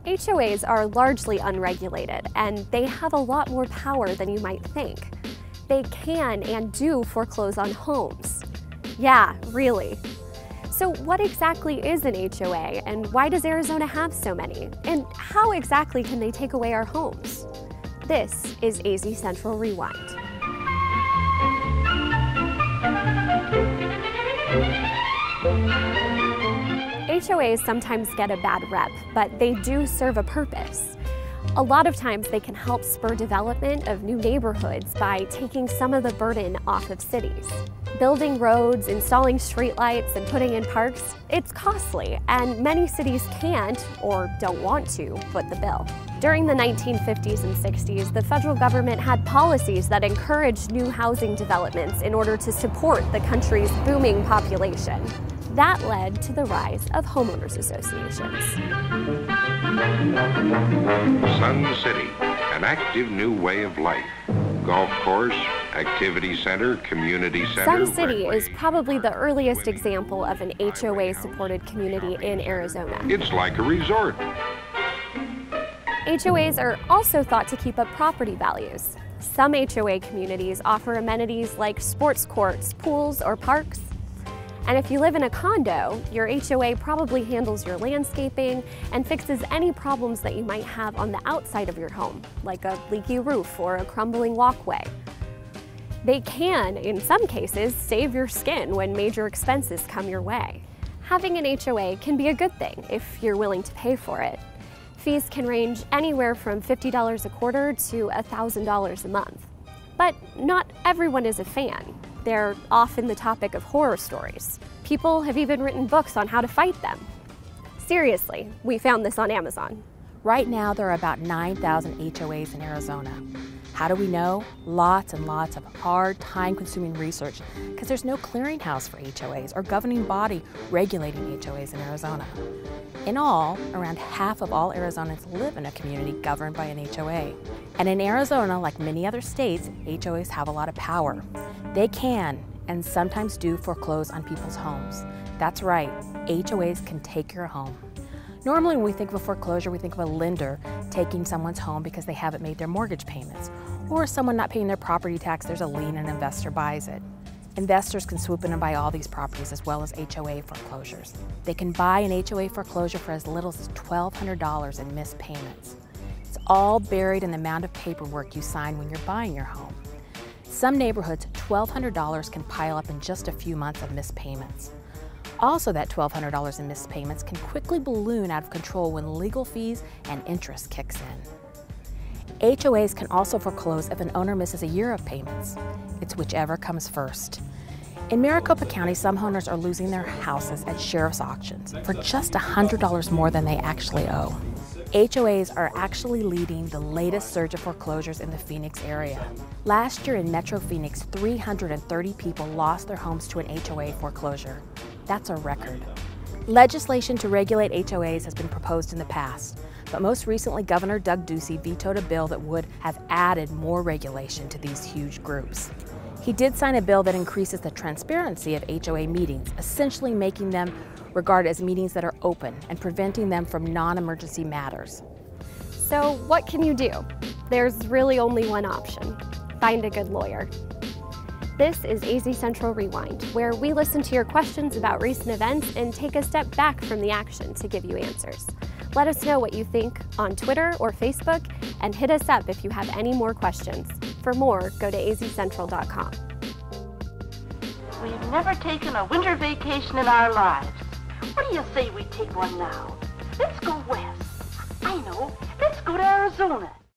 HOAs are largely unregulated, and they have a lot more power than you might think. They can and do foreclose on homes. Yeah, really. So what exactly is an HOA, and why does Arizona have so many? And how exactly can they take away our homes? This is AZ Central Rewind. HOAs sometimes get a bad rep, but they do serve a purpose. A lot of times they can help spur development of new neighborhoods by taking some of the burden off of cities. Building roads, installing streetlights, and putting in parks, it's costly, and many cities can't or don't want to foot the bill. During the 1950s and 60s, the federal government had policies that encouraged new housing developments in order to support the country's booming population. That led to the rise of homeowners associations. Sun City, an active new way of life. Golf course, activity center, community center. Sun City is probably the earliest example of an HOA-supported community in Arizona. It's like a resort. HOAs are also thought to keep up property values. Some HOA communities offer amenities like sports courts, pools, or parks. And if you live in a condo, your HOA probably handles your landscaping and fixes any problems that you might have on the outside of your home, like a leaky roof or a crumbling walkway. They can, in some cases, save your skin when major expenses come your way. Having an HOA can be a good thing if you're willing to pay for it. Fees can range anywhere from $50 a quarter to $1,000 a month. But not everyone is a fan. They're often the topic of horror stories. People have even written books on how to fight them. Seriously, we found this on Amazon. Right now, there are about 9,000 HOAs in Arizona. How do we know? Lots and lots of hard, time-consuming research, because there's no clearinghouse for HOAs or governing body regulating HOAs in Arizona. In all, around half of all Arizonans live in a community governed by an HOA. And in Arizona, like many other states, HOAs have a lot of power. They can, and sometimes do, foreclose on people's homes. That's right, HOAs can take your home. Normally when we think of a foreclosure, we think of a lender taking someone's home because they haven't made their mortgage payments, or someone not paying their property tax, there's a lien and an investor buys it. Investors can swoop in and buy all these properties as well as HOA foreclosures. They can buy an HOA foreclosure for as little as $1,200 in missed payments. It's all buried in the amount of paperwork you sign when you're buying your home. Some neighborhoods, $1,200 can pile up in just a few months of missed payments. Also, that $1,200 in missed payments can quickly balloon out of control when legal fees and interest kicks in. HOAs can also foreclose if an owner misses a year of payments. It's whichever comes first. In Maricopa County, some homeowners are losing their houses at sheriff's auctions for just $100 more than they actually owe. HOAs are actually leading the latest surge of foreclosures in the Phoenix area. Last year in Metro Phoenix, 330 people lost their homes to an HOA foreclosure. That's a record. Legislation to regulate HOAs has been proposed in the past, but most recently Governor Doug Ducey vetoed a bill that would have added more regulation to these huge groups. He did sign a bill that increases the transparency of HOA meetings, essentially making them regarded as meetings that are open and preventing them from non-emergency matters. So what can you do? There's really only one option. Find a good lawyer. This is AZ Central Rewind, where we listen to your questions about recent events and take a step back from the action to give you answers. Let us know what you think on Twitter or Facebook, and hit us up if you have any more questions. For more, go to azcentral.com. We've never taken a winter vacation in our lives. What do you say we take one now? Let's go west. I know. Let's go to Arizona.